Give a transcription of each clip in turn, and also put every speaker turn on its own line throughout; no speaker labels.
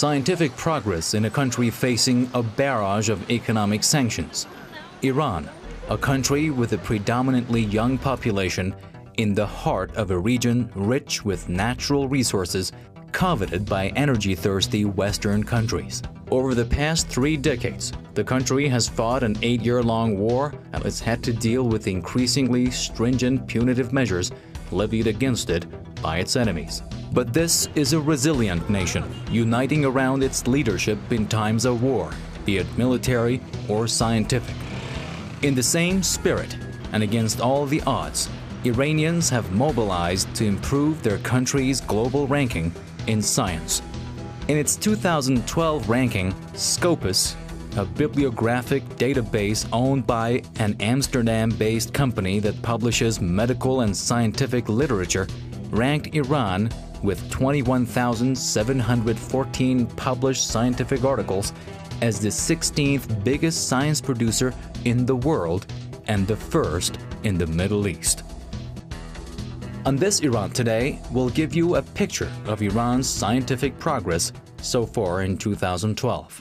Scientific progress in a country facing a barrage of economic sanctions. Iran, a country with a predominantly young population in the heart of a region rich with natural resources coveted by energy-thirsty Western countries. Over the past 3 decades, the country has fought an 8-year-long war and has had to deal with increasingly stringent punitive measures levied against it by its enemies. But this is a resilient nation, uniting around its leadership in times of war, be it military or scientific. In the same spirit, and against all the odds, Iranians have mobilized to improve their country's global ranking in science. In its 2012 ranking, Scopus, a bibliographic database owned by an Amsterdam-based company that publishes medical and scientific literature, ranked Iran with 21,714 published scientific articles as the 16th biggest science producer in the world and the first in the Middle East. On this Iran Today, we'll give you a picture of Iran's scientific progress so far in 2012.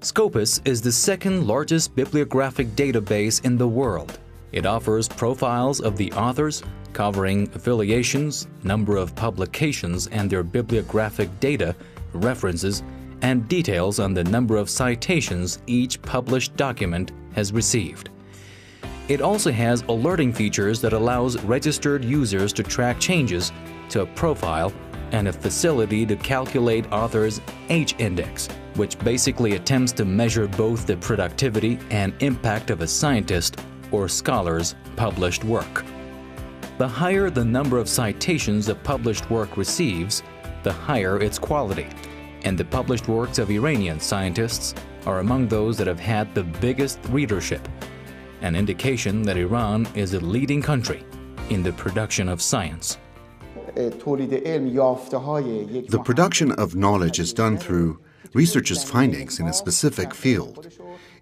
Scopus is the second largest bibliographic database in the world. It offers profiles of the authors, covering affiliations, number of publications and their bibliographic data, references, and details on the number of citations each published document has received. It also has alerting features that allows registered users to track changes to a profile and a facility to calculate authors' H-index, which basically attempts to measure both the productivity and impact of a scientist or scholar's published work. The higher the number of citations a published work receives, the higher its quality, and the published works of Iranian scientists are among those that have had the biggest readership, an indication that Iran is a leading country in the production of science.
The production of knowledge is done through researchers' findings in a specific field.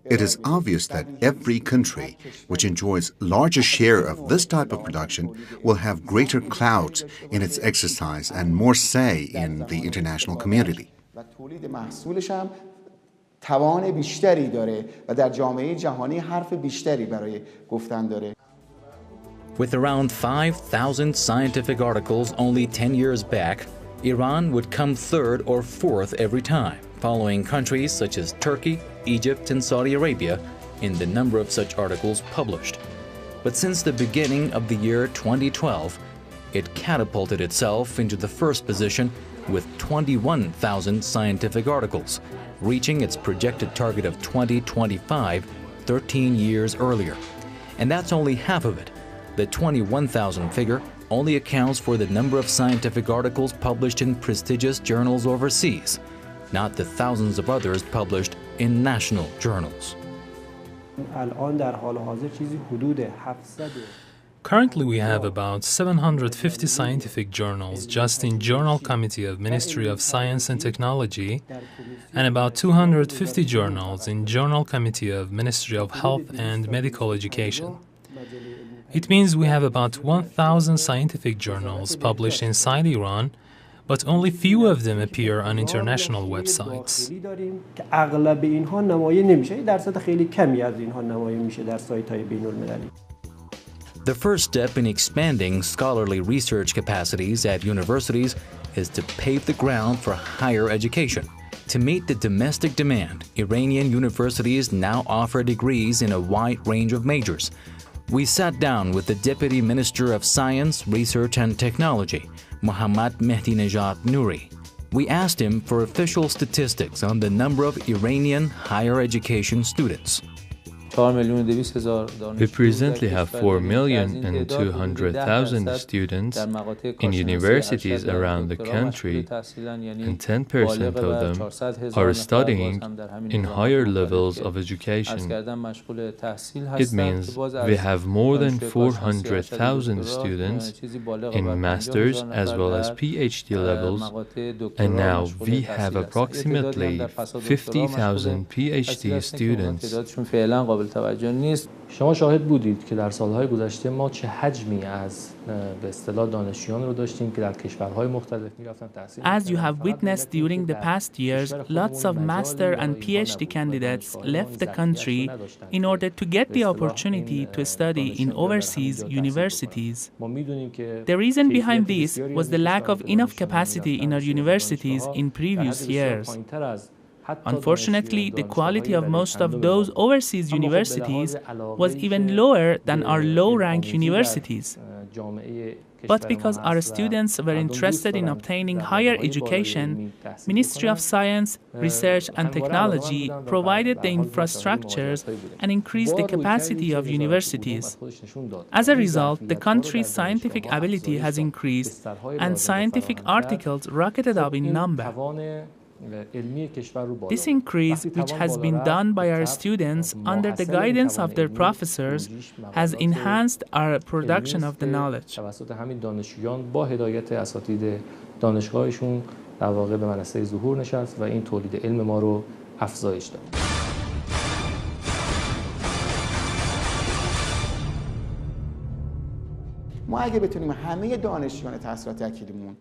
It is obvious that every country which enjoys larger share of this type of production will have greater clout in its exercise and more say in the international community.
With around 5,000 scientific articles only 10 years back, Iran would come third or fourth every time, following countries such as Turkey, Egypt, and Saudi Arabia in the number of such articles published. But since the beginning of the year 2012, it catapulted itself into the first position with 21,000 scientific articles, reaching its projected target of 2025 13 years earlier. And that's only half of it. The 21,000 figure only accounts for the number of scientific articles published in prestigious journals overseas, not the thousands of others published in national journals.
Currently, we have about 750 scientific journals just in Journal Committee of Ministry of Science and Technology, and about 250 journals in Journal Committee of Ministry of Health and Medical Education. It means we have about 1,000 scientific journals published inside Iran, but only few of them appear on international websites.
The first step in expanding scholarly research capacities at universities is to pave the ground for higher education. To meet the domestic demand, Iranian universities now offer degrees in a wide range of majors. We sat down with the Deputy Minister of Science, Research and Technology, Mohammad Mehdinejad Nouri. We asked him for official statistics on the number of Iranian higher education students.
We presently have 4,200,000 students in universities around the country, and 10% of them are studying in higher levels of education. It means we have more than 400,000 students in master's as well as PhD levels, and now we have approximately 50,000 PhD students.
شما شاهد بودید که در سالهای گذشته ما چه حجمی از به اصطلاح دانشجویان رو داشتیم که در کشورهای مختلف می‌رفتن تحصیل.
As you have witnessed during the past years, lots of master and PhD candidates left the country in order to get the opportunity to study in overseas universities. The reason behind this was the lack of enough capacity in our universities in previous years. Unfortunately, the quality of most of those overseas universities was even lower than our low-ranked universities. But because our students were interested in obtaining higher education, Ministry of Science, Research and Technology provided the infrastructures and increased the capacity of universities. As a result, the country's scientific ability has increased and scientific articles rocketed up in number. This increase, which has been done by our students under the guidance of their professors, has enhanced our production of the knowledge.
توسط همین دانشجویان با هدایت اساتید دانشگاهشون در واقع به منصه ظهور نشست و این تولید علم ما رو افزایش داد.
ما اگه بتونیم همه دانشجویان تحصیلات اکادمیمون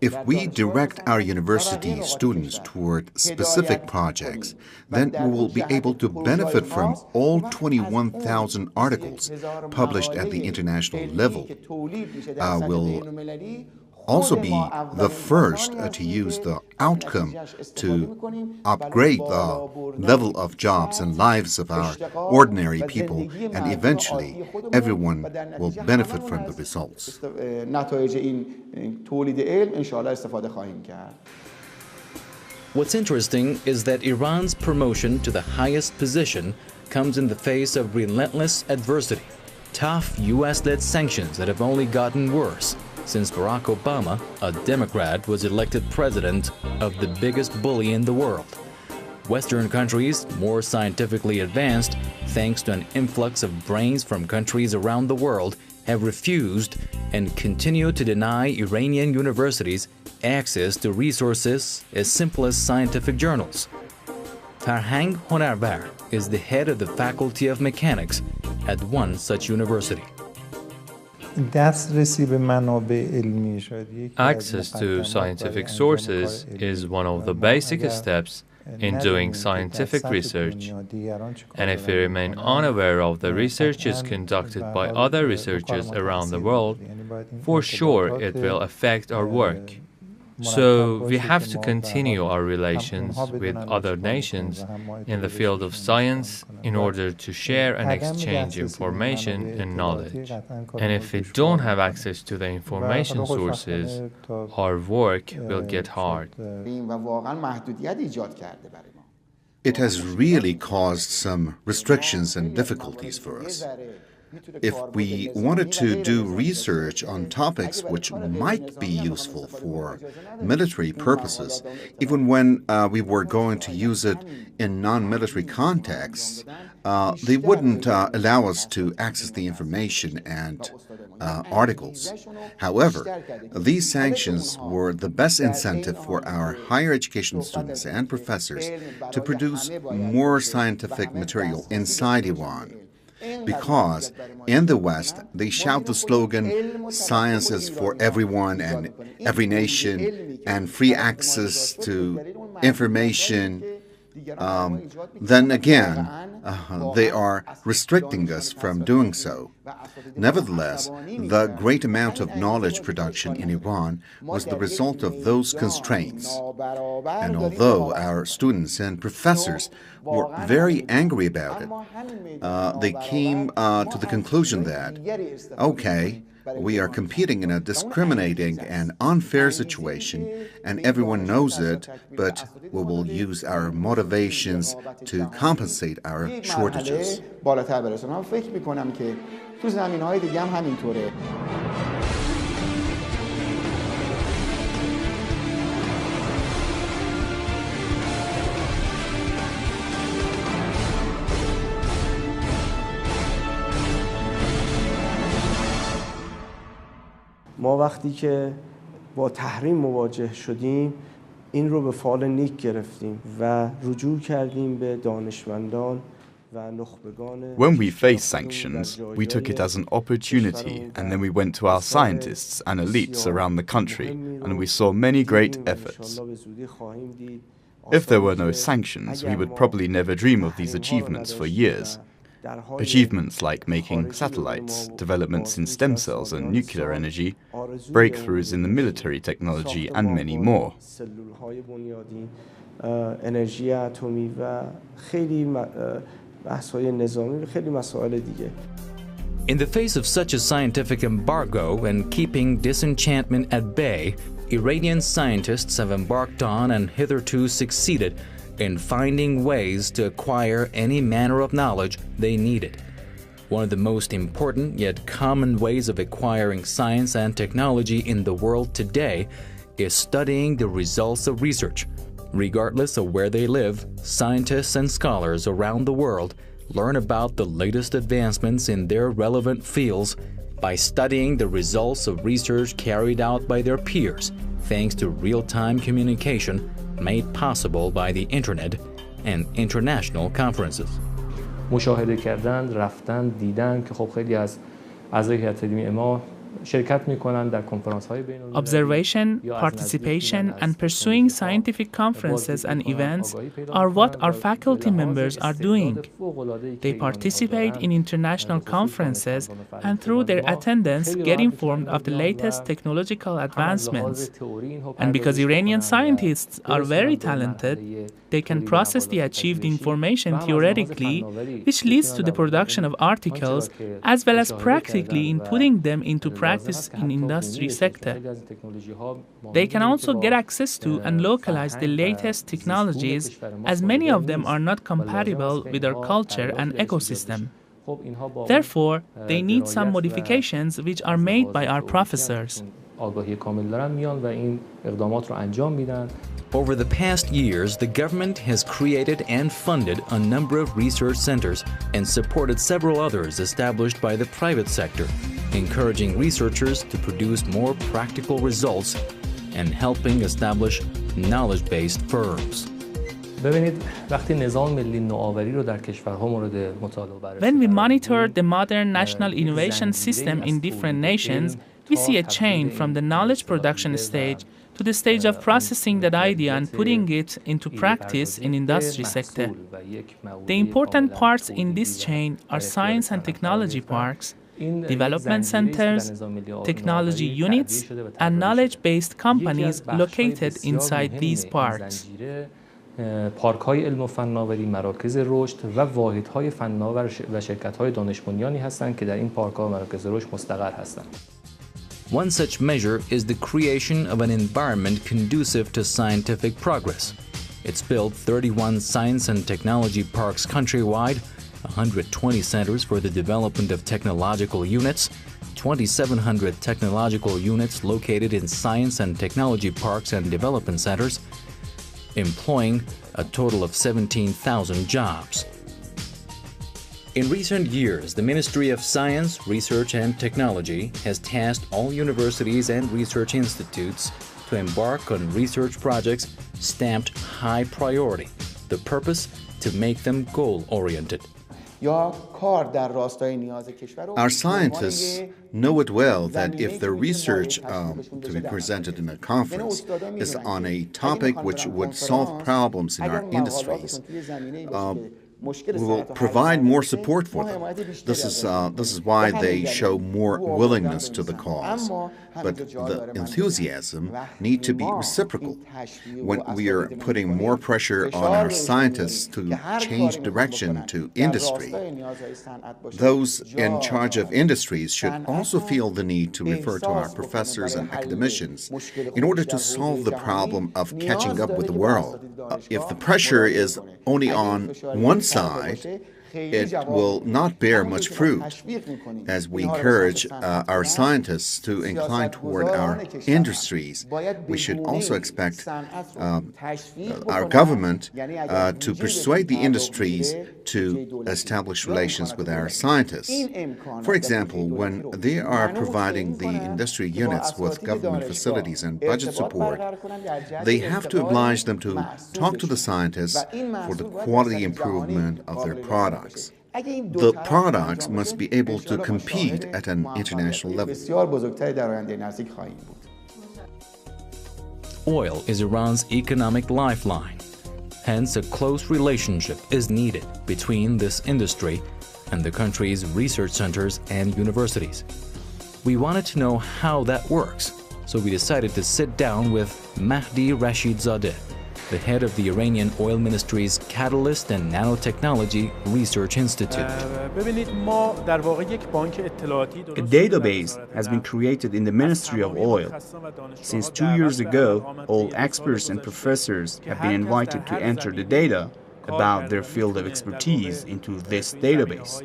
If we direct our university students toward specific projects, then we will be able to benefit from all 21,000 articles published at the international level. We'll also be the first to use the outcome to upgrade the level of jobs and lives of our ordinary people, and eventually everyone will benefit from the results.
What's interesting is that Iran's promotion to the highest position comes in the face of relentless adversity, tough US-led sanctions that have only gotten worse since Barack Obama, a Democrat, was elected president of the biggest bully in the world. Western countries, more scientifically advanced, thanks to an influx of brains from countries around the world, have refused and continue to deny Iranian universities access to resources as simple as scientific journals. Farhang Honarvar is the head of the Faculty of Mechanics at one such university.
Access to scientific sources is one of the basic steps in doing scientific research, and if we remain unaware of the researches conducted by other researchers around the world, for sure it will affect our work. So we have to continue our relations with other nations in the field of science in order to share and exchange information and knowledge. And if we don't have access to the information sources, our work will get hard.
It has really caused some restrictions and difficulties for us. If we wanted to do research on topics which might be useful for military purposes, even when we were going to use it in non-military contexts, they wouldn't allow us to access the information and articles. However, these sanctions were the best incentive for our higher education students and professors to produce more scientific material inside Iran. Because in the West, they shout the slogan, science is for everyone and every nation, and free access to information. Then again, they are restricting us from doing so. Nevertheless, the great amount of knowledge production in Iran was the result of those constraints. And although our students and professors were very angry about it, they came to the conclusion that, okay, We are competing in a discriminating and unfair situation, and everyone knows it, but we will use our motivations to compensate our shortages.
بالاتر برسونم. من فکر میکنم که تو زمینه‌های دیگه هم همینطوره.
ما وقتی که با تحریم مواجه شدیم این رو به فال نیک گرفتیم و رجوع کردیم به دانشمندان و نخبگان.
When we faced sanctions, we took it as an opportunity, and then we went to our scientists and elites around the country, and we saw many great efforts. If there were no sanctions, we would probably never dream of these achievements for years. Achievements like making satellites, developments in stem cells and nuclear energy, breakthroughs in the military technology, and many more.
In the face of such a scientific embargo and keeping disenchantment at bay, Iranian scientists have embarked on and hitherto succeeded in finding ways to acquire any manner of knowledge they needed. One of the most important yet common ways of acquiring science and technology in the world today is studying the results of research. Regardless of where they live, scientists and scholars around the world learn about the latest advancements in their relevant fields by studying the results of research carried out by their peers, thanks to real-time communication made possible by the internet and international conferences.
مشاهده کردن، رفتن، دیدن که خب خیلی از اعضای هیئت علمی ما شرکت می‌کنند در کنفرانس‌های بین‌المللی.
Observation, participation, and pursuing scientific conferences and events are what our faculty members are doing. They participate in international conferences and through their attendance get informed of the latest technological advancements. And because Iranian scientists are very talented, they can process the achieved information theoretically, which leads to the production of articles as well as practically in putting them into practice in industry sector. They can also get access to and localize the latest technologies, as many of them are not compatible with our culture and ecosystem. Therefore, they need some modifications which are made by our professors.
Over the past years, the government has created and funded a number of research centers and supported several others established by the private sector, encouraging researchers to produce more practical results and helping establish knowledge-based firms.
When we monitor the modern national innovation system in different nations, we see a chain from the knowledge production stage to the stage of processing that idea and putting it into practice in industry sector. The important parts in this chain are science and technology parks, development centers, technology units, and knowledge-based companies located inside these parks.
پارک‌های علم و فناوری، مراکز رشد و واحدهای فناور و شرکت‌های دانش بنیانی هستند که در این پارک‌ها و مراکز رشد مستقر هستند.
One such measure is the creation of an environment conducive to scientific progress. It's built 31 science and technology parks countrywide, 120 centers for the development of technological units, 2,700 technological units located in science and technology parks and development centers, employing a total of 17,000 jobs. In recent years, the Ministry of Science, Research and Technology has tasked all universities and research institutes to embark on research projects stamped high priority, the purpose to make them goal-oriented.
Our scientists know it well that if the research to be presented in a conference is on a topic which would solve problems in our industries, We will provide more support for them. This is why they show more willingness to the cause. But the enthusiasm need to be reciprocal. When we are putting more pressure on our scientists to change direction to industry, those in charge of industries should also feel the need to refer to our professors and academicians in order to solve the problem of catching up with the world. If the pressure is only on one side, it will not bear much fruit. As we encourage our scientists to incline toward our industries, we should also expect our government to persuade the industries to establish relations with our scientists. For example, when they are providing the industry units with government facilities and budget support, they have to oblige them to talk to the scientists for the quality improvement of their products. The products must be able to compete at an international level.
Oil is Iran's economic lifeline. Hence, a close relationship is needed between this industry and the country's research centers and universities. We wanted to know how that works, so we decided to sit down with Mahdi Rashid-Zadeh, the head of the Iranian Oil Ministry's Catalyst and Nanotechnology Research Institute.
A database has been created in the Ministry of Oil. Since 2 years ago, all experts and professors have been invited to enter the data about their field of expertise into this database.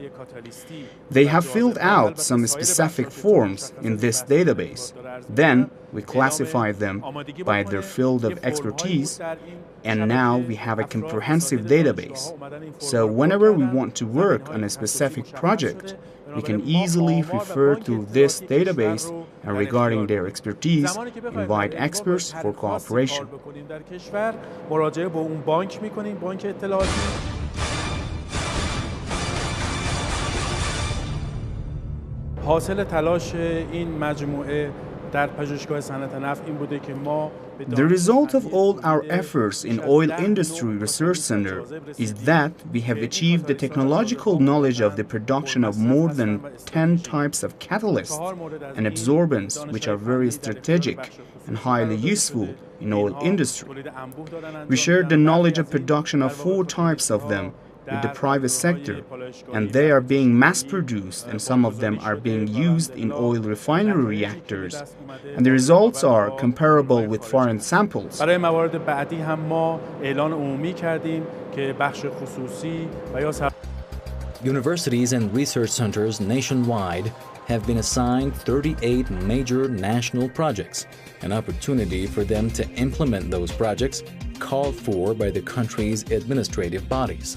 They have filled out some specific forms in this database. Then we classify them by their field of expertise, and now we have a comprehensive database. So whenever we want to work on a specific project, we can easily refer to this database and regarding their expertise, invite experts for cooperation. The result of all our efforts in Oil Industry Research Center is that we have achieved the technological knowledge of the production of more than 10 types of catalysts and absorbents which are very strategic and highly useful in oil industry. We shared the knowledge of production of 4 types of them with the private sector, and they are being mass-produced, and some of them are being used in oil refinery reactors, and the results are comparable with foreign samples.
Universities and research centers nationwide have been assigned 38 major national projects, an opportunity for them to implement those projects called for by the country's administrative bodies.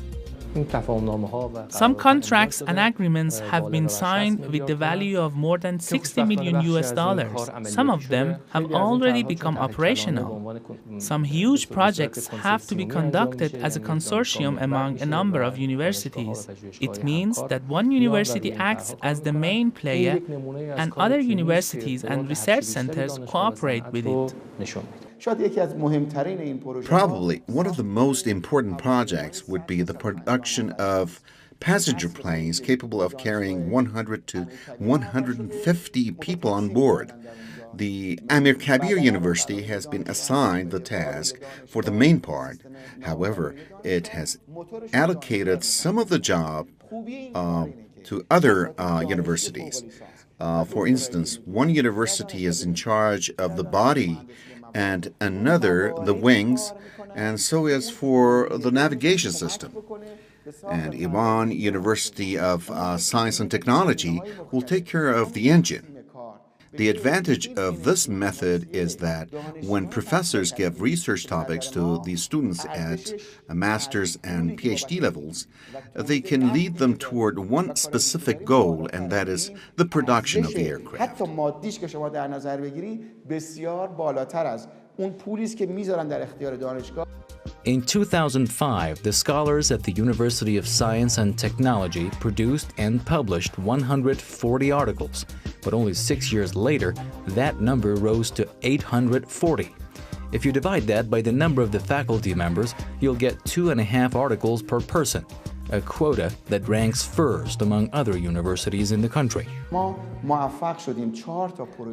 Some contracts and agreements have been signed with the value of more than $60 million. Some of them have already become operational. Some huge projects have to be conducted as a consortium among a number of universities. It means that one university acts as the main player and other universities and research centers cooperate with it.
Probably one of the most important projects would be the production of passenger planes capable of carrying 100 to 150 people on board. The Amir Kabir University has been assigned the task for the main part. However, it has allocated some of the job to other universities. For instance, one university is in charge of the body and another the wings, and so is for the navigation system. And Iran University of Science and Technology will take care of the engine. The advantage of this method is that when professors give research topics to the students at master's and PhD levels, they can lead them toward one specific goal, and that is the production of the aircraft.
In 2005, the scholars at the University of Science and Technology produced and published 140 articles, but only 6 years later, that number rose to 840. If you divide that by the number of the faculty members, you'll get 2.5 articles per person, a quota that ranks first among other universities in the country.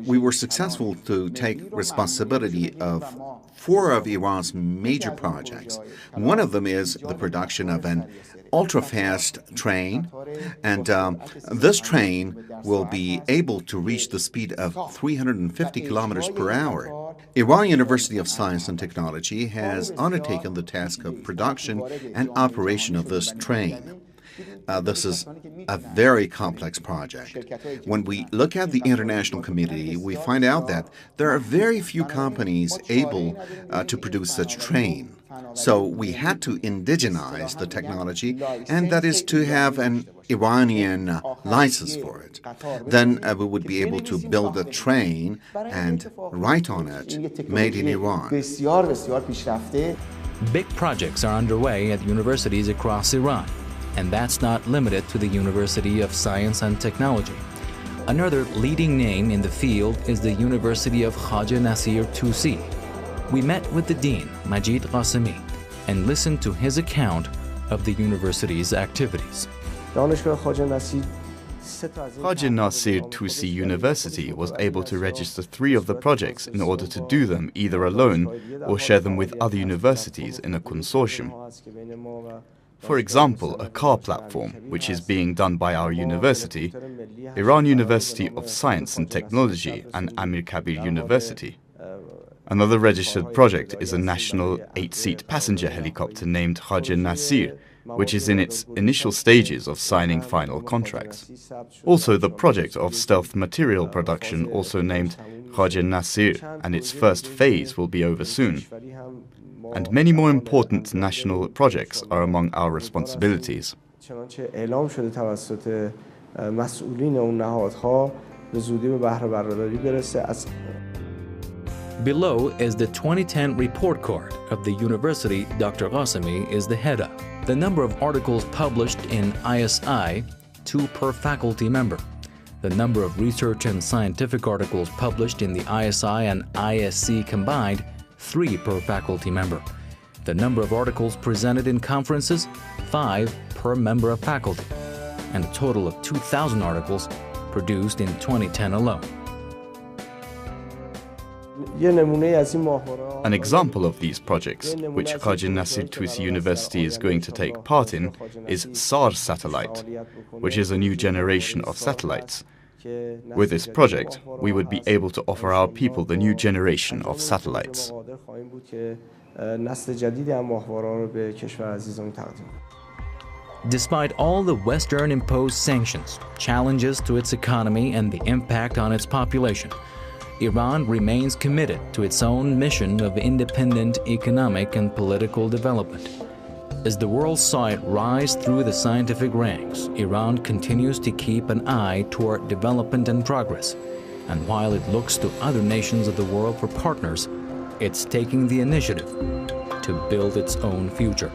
We were successful to take responsibility of 4 of Iran's major projects. One of them is the production of an ultra-fast train, and this train will be able to reach the speed of 350 kilometers per hour. Iran University of Science and Technology has undertaken the task of production and operation of this train. This is a very complex project. When we look at the international community, we find out that there are very few companies able to produce such train. So we had to indigenize the technology, and that is to have an Iranian license for it. Then we would be able to build a train and write on it, made in Iran.
Big projects are underway at universities across Iran, and that's not limited to the University of Science and Technology. Another leading name in the field is the University of Khaja Nasir Tusi. We met with the dean, Majid Qasemi, and listened to his account of the university's activities.
Khaja Nasir Tusi University was able to register 3 of the projects in order to do them either alone or share them with other universities in a consortium. For example, a car platform, which is being done by our university, Iran University of Science and Technology, and Amir Kabir University. Another registered project is a national 8-seat passenger helicopter named Khaja Nasir, which is in its initial stages of signing final contracts. Also, the project of stealth material production, also named Khaja Nasir, and its first phase will be over soon. And many more important national projects are among our responsibilities.
Below is the 2010 report card of the university Dr. Qasemi is the head of. The number of articles published in ISI, 2 per faculty member. The number of research and scientific articles published in the ISI and ISC combined, 3 per faculty member. The number of articles presented in conferences, 5 per member of faculty, and a total of 2,000 articles produced in 2010 alone.
An example of these projects, which Khaja Nasir Tusi University is going to take part in, is SAR satellite, which is a new generation of satellites. With this project, we would be able to offer our people the new generation of satellites.
Despite all the Western-imposed sanctions, challenges to its economy, and the impact on its population, Iran remains committed to its own mission of independent economic and political development. As the world saw it rise through the scientific ranks, Iran continues to keep an eye toward development and progress. And while it looks to other nations of the world for partners, it's taking the initiative to build its own future.